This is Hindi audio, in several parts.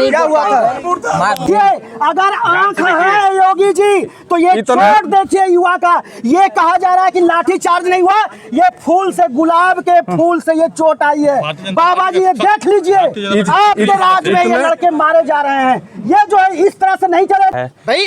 क्या हुआ था? ये अगर आंख है योगी जी तो ये चोट देखिए युवा का। ये कहा जा रहा है कि लाठी चार्ज नहीं हुआ, ये फूल से, गुलाब के फूल से ये चोट आई है। बाबा जी ये देख लीजिए, आपके राज में ये लड़के मारे जा रहे हैं। ये जो है इस तरह से नहीं चले भाई।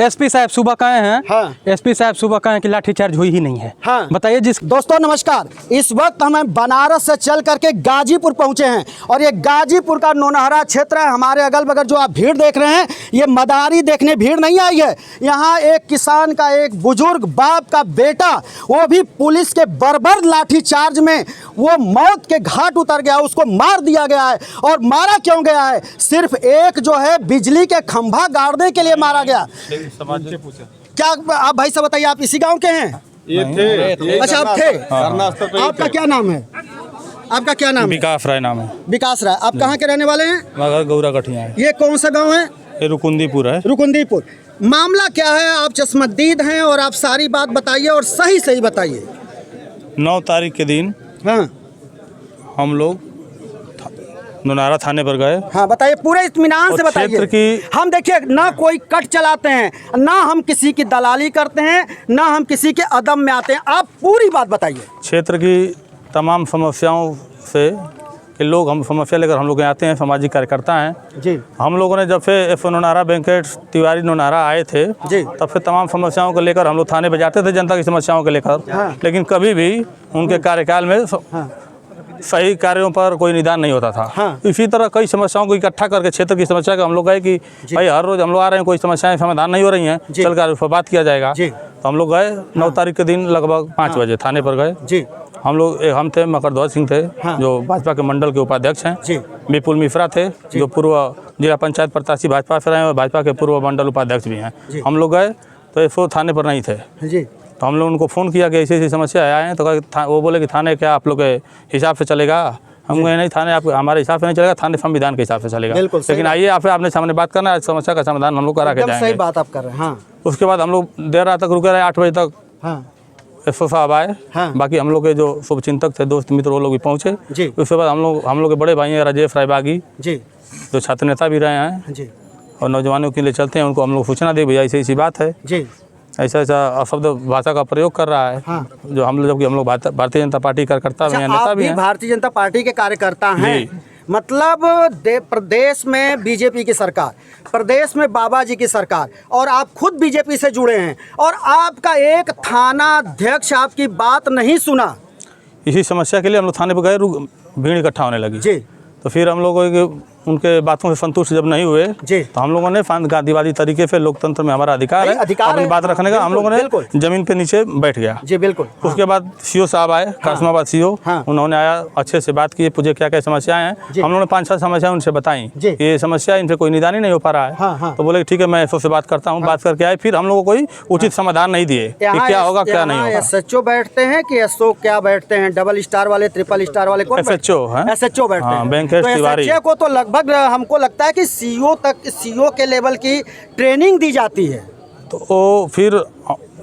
एसपी साहब सुबह कहे हैं, एसपी साहब सुबह कहे कि लाठीचार्ज हुई ही नहीं है। बताइए जिस दोस्तों नमस्कार, इस वक्त हमें बनारस से चल करके गाजीपुर पहुंचे हैं और ये गाजीपुर का नौनहरा क्षेत्र है। हमारे अगल बगल जो आप भीड़ देख रहे हैं ये मदारी देखने भीड़ नहीं आई है। यहाँ एक किसान का एक बुजुर्ग बाप का बेटा, वो भी पुलिस के बर्बर लाठीचार्ज में वो मौत के घाट उतर गया, उसको मार दिया गया है। और मारा क्यों गया है? सिर्फ एक जो है बिजली के खंभा गाड़ने के लिए मारा गया। क्या आप भाई साहब बताइए, आप इसी गाँव के हैं? ये थे। अच्छा आप थे। आपका क्या नाम है? आपका क्या नाम है? विकास राय नाम है। विकास राय। आप कहाँ के रहने वाले हैं? मगर गौरा गठिया है। ये कौन सा गांव है? ये रुकुंदीपुर है। रुकुंदीपुर। मामला क्या है? आप चश्मदीद हैं और आप सारी बात बताइए और सही सही बताइए। 9 तारीख के दिन हम लोग नौनहरा थाने पर गए। बताइए, पूरे इत्मीनान से बताइए। हम देखिए ना कोई कट चलाते हैं, ना हम किसी की दलाली करते हैं, ना हम किसी के अदम में आते हैं। आप पूरी बात बताइए। क्षेत्र की तमाम समस्याओं से कि लोग हम समस्या लेकर हम लोग आते हैं, सामाजिक कार्यकर्ता हैं जी। हम लोगों ने जब से नौनहरा वेंकट तिवारी नौनहरा आए थे जी, तब से तमाम समस्याओं को लेकर हम लोग थाने पर जाते थे, जनता की समस्याओं को लेकर। लेकिन कभी भी उनके कार्यकाल में सही कार्यों पर कोई निदान नहीं होता था। इसी तरह कई समस्याओं को इकट्ठा करके क्षेत्र की समस्या का हम लोग गए कि भाई हर रोज हम लोग आ रहे हैं, कोई समस्याएं समाधान नहीं हो रही हैं, चल कर उस पर बात किया जाएगा। तो हम लोग गए 9 तारीख के दिन लगभग 5 बजे थाने पर गए। हम लोग हम थे, मकरध्वज सिंह थे जो भाजपा के मंडल के उपाध्यक्ष हैं, विपुल मिश्रा थे जो पूर्व जिला पंचायत प्रत्याशी भाजपा से रहे हैं और भाजपा के पूर्व मंडल उपाध्यक्ष भी हैं। हम लोग गए तो एसओ थाने पर नहीं थे। तो हम लोग उनको फ़ोन किया कि ऐसी ऐसी समस्या आए हैं। तो वो बोले कि थाने क्या आप लोग के हिसाब से चलेगा? हम कहे नहीं, थाने आप हमारे हिसाब से नहीं चलेगा, थाने संविधान के हिसाब से चलेगा। लेकिन आइए आपने सामने बात करना है, समस्या का समाधान हम लोग करा के जाएंगे। सही बात आप कर रहे हैं। उसके बाद हम लोग देर रात तक रुके रहे, 8 बजे तक एसओ साहब आए। बाकी हम लोग के जो शुभचिंतक थे, दोस्त मित्र, वो लोग भी पहुँचे। उसके बाद हम लोग के बड़े भाई हैं राजेश राय बागी जो छात्र नेता भी रहे हैं और नौजवानों के लिए चलते हैं, उनको हम लोग सूचना दे भैया ऐसी ऐसी बात है, ऐसा ऐसा अशब्द भाषा का प्रयोग कर रहा है। जो हम लोग, जबकि हम लोग भारतीय जनता पार्टी कार्यकर्ता भी हैं, नेता भी हैं। भारतीय जनता पार्टी के कार्यकर्ता हैं, मतलब प्रदेश में बीजेपी की सरकार, प्रदेश में बाबा जी की सरकार, और आप खुद बीजेपी से जुड़े हैं और आपका एक थाना अध्यक्ष आपकी बात नहीं सुना। इसी समस्या के लिए हम लोग थाने पर गए, भीड़ इकट्ठा होने लगी। तो फिर हम लोग उनके बातों से संतुष्ट जब नहीं हुए तो हम लोगों ने गांधीवादी तरीके से, लोकतंत्र में हमारा अधिकार है अपनी बात रखने का, हम लोगों ने जमीन पे नीचे बैठ गया। बिल्कुल। उसके बाद सीओ साहब आए, कासमाबाद सीओ, उन्होंने आया, अच्छे से बात की, पूछे क्या क्या समस्याएं हैं। हम लोगों ने 5-6 समस्याएं उनसे बताई, ये समस्या इन पे कोई निदान ही नहीं हो पा रहा है। तो बोले ठीक है मैं एसओ से बात करता हूँ। बात करके आए, फिर हम लोगों को कोई उचित समाधान नहीं दिए कि क्या होगा क्या नहीं होगा। एसएचओ बैठते हैं कि एसओ क्या बैठते हैं? डबल स्टार वाले, ट्रिपल स्टार वाले? एसएचओ बैठते हैं। वेंकट तिवारी को तो लगभग हमको लगता है कि सीओ के लेवल की ट्रेनिंग दी जाती है। तो वो फिर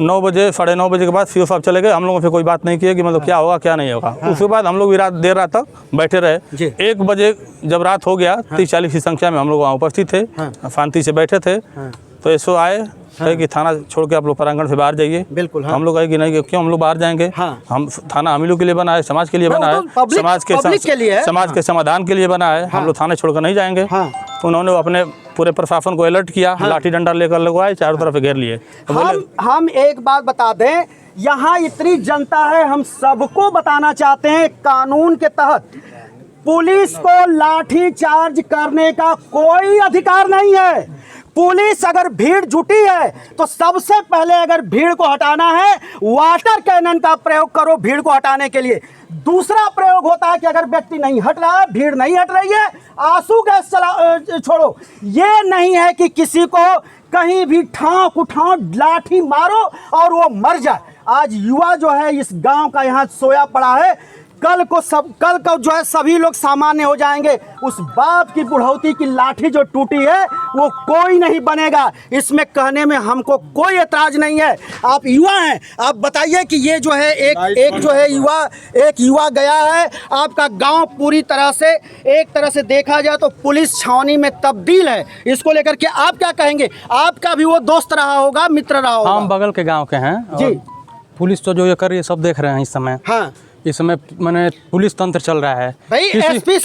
9 बजे, 9:30 बजे के बाद सीओ साहब चले गए। हम लोगों से कोई बात नहीं की कि मतलब क्या होगा क्या नहीं होगा। उसके बाद हम लोग भी देर रात तक बैठे रहे। 1 बजे जब रात हो गया, 30-40 की संख्या में हम लोग वहाँ उपस्थित थे, शांति से बैठे थे। तो एसओ आए, कहे कि थाना छोड़ के आप लोग प्रांगण से बाहर जाइए। बिल्कुल। हम लोग कहे कि नहीं, क्यों हम लोग बाहर जाएंगे? हम थाना हम लोग के लिए बना है, समाज के लिए बना है, समाज के समाधान के लिए बना है। हम लोग थाने छोड़कर नहीं जाएंगे। उन्होंने अपने पूरे प्रशासन को अलर्ट किया, लाठी डंडा लेकर लोग आए, चारों तरफ घेर लिए। हम एक बात बता दें, यहाँ इतनी जनता है, हम सबको बताना चाहते हैं, कानून के तहत पुलिस को लाठी चार्ज करने का कोई अधिकार नहीं है। पुलिस अगर भीड़ जुटी है तो सबसे पहले अगर भीड़ को हटाना है, वाटर कैनन का प्रयोग करो भीड़ को हटाने के लिए। दूसरा प्रयोग होता है कि अगर व्यक्ति नहीं हट रहा है, भीड़ नहीं हट रही है, आंसू गैस छोड़ो। ये नहीं है कि किसी को कहीं भी ठाक उठाओ, लाठी मारो और वो मर जाए। आज युवा जो है इस गांव का यहाँ सोया पड़ा है, कल को जो है सभी लोग सामान्य हो जाएंगे। उस बाप की बुढ़ौती की लाठी जो टूटी है वो कोई नहीं बनेगा, इसमें कहने में हमको कोई एतराज नहीं है। आप युवा हैं, आप बताइए कि ये जो है एक जो है युवा गया है, आपका गांव पूरी तरह से एक तरह से देखा जाए तो पुलिस छावनी में तब्दील है। इसको लेकर के आप क्या कहेंगे? आपका भी वो दोस्त रहा होगा, मित्र रहा होगा। हम बगल के गांव के हैं जी। पुलिस तो जो ये कर रही है सब देख रहे हैं इस समय। हाँ, इस समय मैंने पुलिस तंत्र चल रहा है भाई। एसपी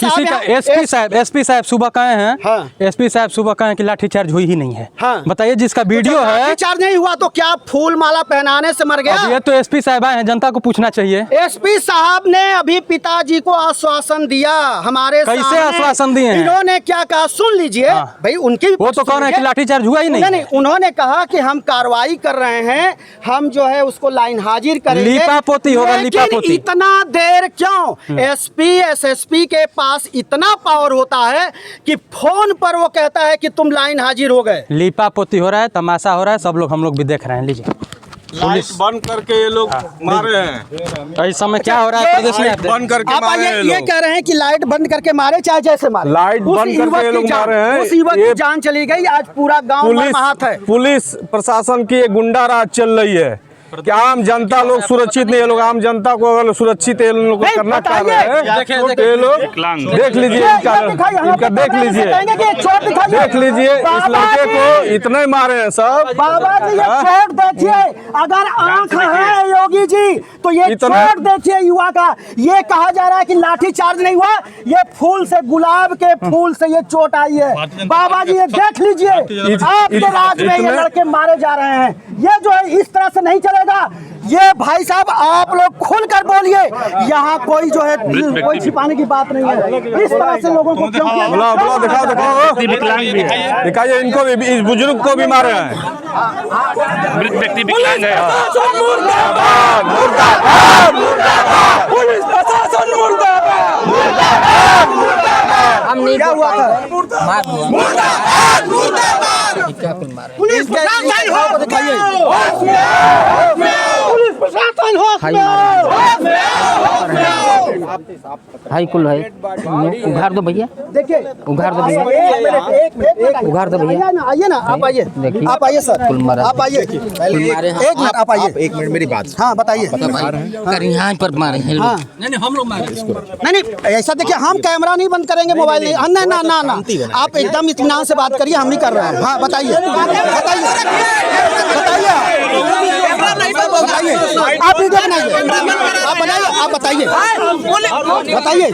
साहब सुबह कहे हैं। हाँ। एसपी साहब सुबह कहे कि लाठीचार्ज हुई ही नहीं है। हाँ। बताइए जिसका वीडियो है। लाठीचार्ज नहीं हुआ तो क्या फूल माला पहनाने से मर गया? अब ये तो एसपी साहब आए हैं, जनता को पूछना चाहिए। एसपी साहब ने अभी पिताजी को आश्वासन दिया हमारे कैसे सामने। आश्वासन दिए हैं? इन्होंने क्या कहा सुन लीजिए। हाँ। भाई उनकी भी वो तो कह रहे हैं कि लाठीचार्ज हुआ ही नहीं। नहीं, उन्होंने कहा कि हम कार्रवाई कर रहे हैं, हम जो है उसको लाइन हाजिर करेंगे। लीपापोती होगा, लीपापोती। इतना देर क्यों? एसपी एसएसपी के पास इतना पावर होता है कि फोन पर वो कहता है कि तुम लाइन हाजिर हो गए। लीपापोती हो रहा है, तमाशा हो रहा है, सब लोग हम लोग भी देख रहे हैं। लीजिए पुलिस बंद करके ये लोग मारे हैं। इस समय क्या हो रहा है प्रदेश में? लाइट बंद करके आप मारे हैं ये कह रहे हैं कि लाइट बंद करके मारे, चाहे जैसे मारे। लाइट बंद करके ये लोग मारे हैं। उस युवक की जान चली गई, आज पूरा गांव मरमाहत है। पुलिस प्रशासन की एक गुंडा राज चल रही है कि आम जनता लोग सुरक्षित नहीं है। लोग आम जनता को अगर सुरक्षित ये लोग करना चाह रहे हैं तो ये लोग देख लीजिए, इनका देख लीजिए, देख लीजिए इस लड़के को इतने मारे हैं सब। बाबा जी ये चोट देखिए, अगर आंख है योगी जी तो ये चोट देखिए युवा का। ये कहा जा रहा है कि लाठी चार्ज नहीं हुआ, ये फूल से, गुलाब के फूल से ये चोट आई है। बाबा जी ये देख लीजिए, आपके राज में ये लड़के मारे जा रहे हैं। ये जो है इस तरह से नहीं चलेगा। ये भाई साहब आप लोग खुलकर बोलिए, यहाँ कोई जो है कोई छिपाने की बात नहीं है। इस तरह से लोगों को क्यों किया? दिखाओ दिखाइए, इनको भी, इस बुजुर्ग को भी मारे हैं। मृत व्यक्ति विकलांग है। पुलिस प्रशासन मुर्दाबाद, हम नहीं क्या हुआ था? पुलिस प्रशासन दिखाइए, पुलिस प्रशासन हाई कुल है, उघार दो भैया, देखिए उघार दो भैया, उघार दो भैया। आइए ना, आप आइए, आप आइए सर, आप आइए, एक मिनट आप आइए, एक मिनट मेरी बात। हाँ बताइए। यहाँ पर मारे हैं। हाँ। नहीं हम लोग मारे इसको। नहीं ऐसा देखिए, हम कैमरा नहीं बंद करेंगे, मोबाइल नहीं। ना ना ना, आप एकदम इत्मीनान से बात करिए, हम नहीं कर रहे हैं। हाँ बताइए, बताइए, बताइए, आप वीडियो बनाइए, आप बनाइए, आप बताइए, बताइए।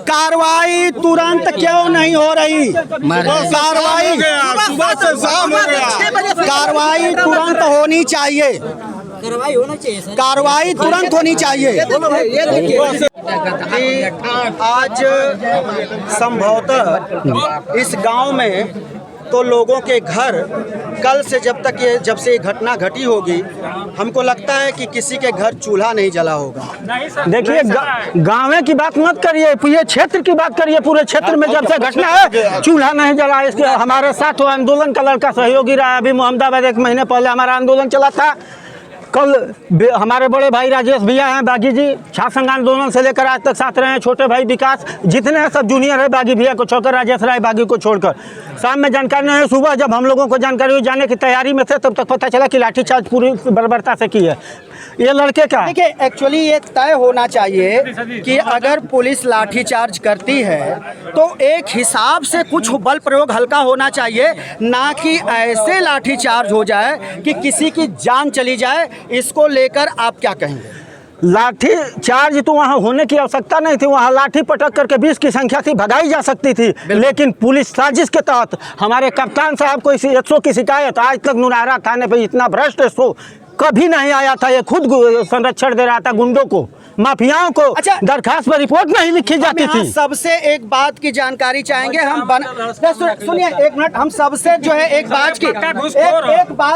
कार्रवाई तुरंत क्यों नहीं हो रही? कार्रवाई तुरंत होनी चाहिए, कार्रवाई तुरंत होनी चाहिए। आज संभवतः इस गांव में तो लोगों के घर कल से जब से ये घटना घटी होगी, हमको लगता है कि किसी के घर चूल्हा नहीं जला होगा। देखिए गाँव की बात मत करिए, ये क्षेत्र की बात करिए। पूरे क्षेत्र में जब से घटना है चूल्हा नहीं जला। इसके हमारे साथ वो आंदोलन का लड़का सहयोगी रहा। अभी मोहम्मदाबाद 1 महीने पहले हमारा आंदोलन चला था। कल हमारे बड़े भाई राजेश भैया हैं, बागी जी छात्र संघ आंदोलन से लेकर आज तक साथ रहे हैं। छोटे भाई विकास जितने हैं सब जूनियर है, बागी भैया को छोड़कर, राजेश राय बागी को छोड़कर। शाम में जानकारी नहीं है, सुबह जब हम लोगों को जानकारी हुई, जाने की तैयारी में थे, तब तक पता चला कि लाठीचार्ज पूरी बर्बरता से की है। ये लड़के का देखिए, एक्चुअली ये तय होना चाहिए कि अगर पुलिस लाठीचार्ज करती है तो एक हिसाब से कुछ बल प्रयोग हल्का होना चाहिए, ना कि ऐसे लाठीचार्ज हो जाए कि किसी की जान चली जाए। इसको लेकर आप क्या कहेंगे? लाठी चार्ज तो वहाँ होने की आवश्यकता नहीं थी। वहाँ लाठी पटक करके 20 की संख्या थी, भगाई जा सकती थी। लेकिन पुलिस साजिश के तहत हमारे कप्तान साहब को इस 100 की शिकायत, आज तक नुनारा थाने पे इतना भ्रष्ट 100 कभी नहीं आया था। ये खुद संरक्षण दे रहा था गुंडों को, माफियाओं को। अच्छा, दरखास्त पर रिपोर्ट नहीं लिखी जाती थी। सबसे एक बात की जानकारी चाहेंगे हम। सुनिए एक मिनट, हम सबसे जो है एक बात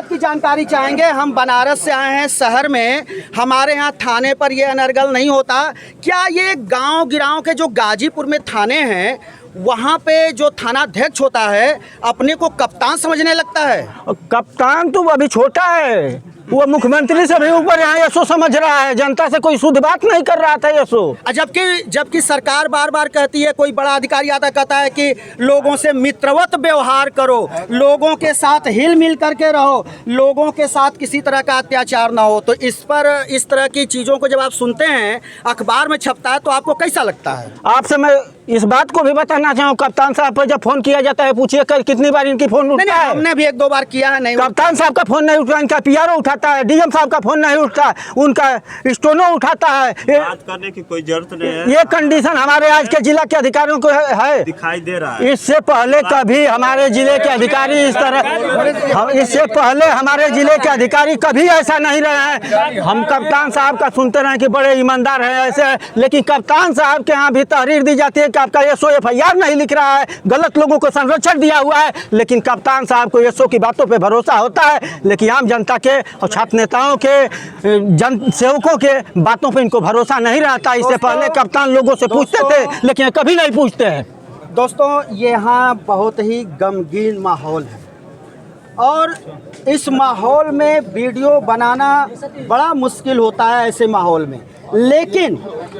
की जानकारी चाहेंगे। हम बनारस से आए हैं, शहर में हमारे यहाँ थाने पर ये अनर्गल नहीं होता। क्या ये गांव गिराव के जो गाजीपुर में थाने हैं, वहाँ पे जो थानाध्यक्ष होता है अपने को कप्तान समझने लगता है? कप्तान तो अभी छोटा है, वो मुख्यमंत्री से भी ऊपर यहाँ यशो समझ रहा है, जनता से कोई शुद्ध बात नहीं कर रहा था यशो। जबकि सरकार बार बार कहती है, कोई बड़ा अधिकारी आता कहता है कि लोगों से मित्रवत व्यवहार करो, लोगों के साथ हिल मिल करके रहो, लोगों के साथ किसी तरह का अत्याचार ना हो। तो इस पर इस तरह की चीज़ों को जब आप सुनते हैं, अखबार में छपता है, तो आपको कैसा लगता है? आपसे मैं इस बात को भी बताना चाहूँ, कप्तान साहब पर जब फोन किया जाता है, पूछिए कितनी बार इनकी फोन उठता है। हमने भी 1-2 बार किया है, नहीं कप्तान साहब का फोन नहीं उठता, इनका पीआरओ उठाता है, डीएम साहब का फोन नहीं उठता, उनका स्टोनो उठाता है। बात करने की कोई जरूरत नहीं है। ये कंडीशन हमारे आज के जिला के अधिकारियों को है, दिखाई दे रहा है। इससे पहले कभी हमारे जिले के अधिकारी इस तरह, इससे पहले हमारे जिले के अधिकारी कभी ऐसा नहीं रहे हैं। हम कप्तान साहब का सुनते रहे कि बड़े ईमानदार हैं ऐसे, लेकिन कप्तान साहब के यहाँ भी तहरीर दी जाती है कि आपका एसओ एफआईआर नहीं लिख रहा है, गलत लोगों को संरक्षण दिया हुआ है, लेकिन कप्तान साहब को एसओ की बातों पे भरोसा होता है, लेकिन आम जनता के और छात्र नेताओं के, जन सेवकों के बातों पे इनको भरोसा नहीं रहता। इससे पहले कप्तान लोगों से पूछते थे, लेकिन कभी नहीं पूछते हैं। दोस्तों, यहाँ बहुत ही गमगीन माहौल है और इस माहौल में वीडियो बनाना बड़ा मुश्किल होता है ऐसे माहौल में। लेकिन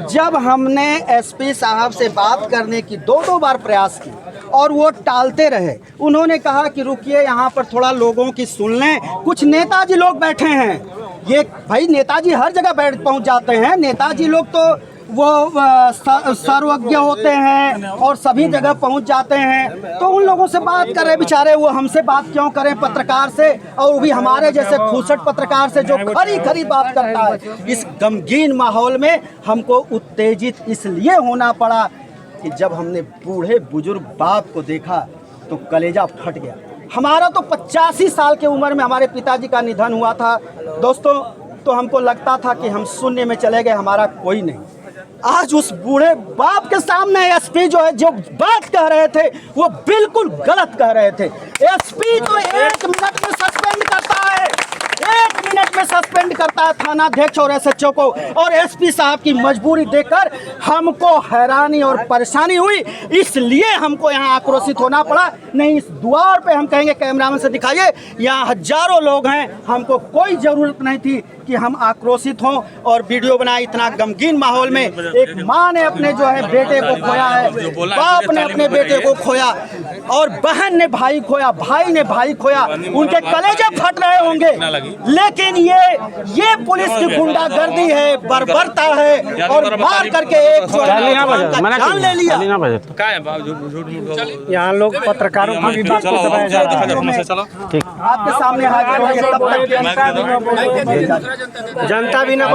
जब हमने एसपी साहब से बात करने की 2 बार प्रयास की और वो टालते रहे, उन्होंने कहा कि रुकिए, यहाँ पर थोड़ा लोगों की सुन लें। कुछ नेताजी लोग बैठे हैं, ये भाई नेताजी हर जगह पहुँच जाते हैं, नेताजी लोग तो वो सर्वज्ञ होते हैं और सभी जगह पहुंच जाते हैं। तो उन लोगों से बात करें बेचारे, वो हमसे बात क्यों करें पत्रकार से, और भी हमारे जैसे खूसट पत्रकार से जो खरी खरी बात करता है। इस गमगीन माहौल में हमको उत्तेजित इसलिए होना पड़ा कि जब हमने बूढ़े बुजुर्ग बाप को देखा तो कलेजा फट गया। हमारा तो 85 साल की उम्र में हमारे पिताजी का निधन हुआ था दोस्तों, तो हमको लगता था कि हम शून्य में चले गए, हमारा कोई नहीं। आज उस बूढ़े बाप के सामने एसपी जो है, जो बात कह रहे थे वो बिल्कुल गलत कह रहे थे। एसपी तो 1 मिनट में सस्पेंड करता है, 1 मिनट में सस्पेंड करता है थानाध्यक्ष और एसएचओ को, और एसपी साहब की मजबूरी देखकर हमको हैरानी और परेशानी हुई, इसलिए हमको यहाँ आक्रोशित होना पड़ा। नहीं, इस द्वार पे हम कहेंगे, कैमरामैन से दिखाइए, यहाँ हजारों लोग हैं, हमको कोई ज़रूरत नहीं थी कि हम आक्रोशित हों और वीडियो बनाए। इतना गमगीन माहौल में एक माँ ने अपने जो है बेटे को खोया है, बाप ने अपने बेटे को खोया, और बहन ने भाई खोया, भाई ने भाई खोया, उनके कलेजे फट रहे होंगे। लेकिन ये पुलिस की गुंडागर्दी है, बर्बरता है, और मार करके एक जान ले लिया। यहाँ लोग पत्रकारों की बात को दबाया जा रहा है। आपके सामने हाजिर हो, जनता भी ना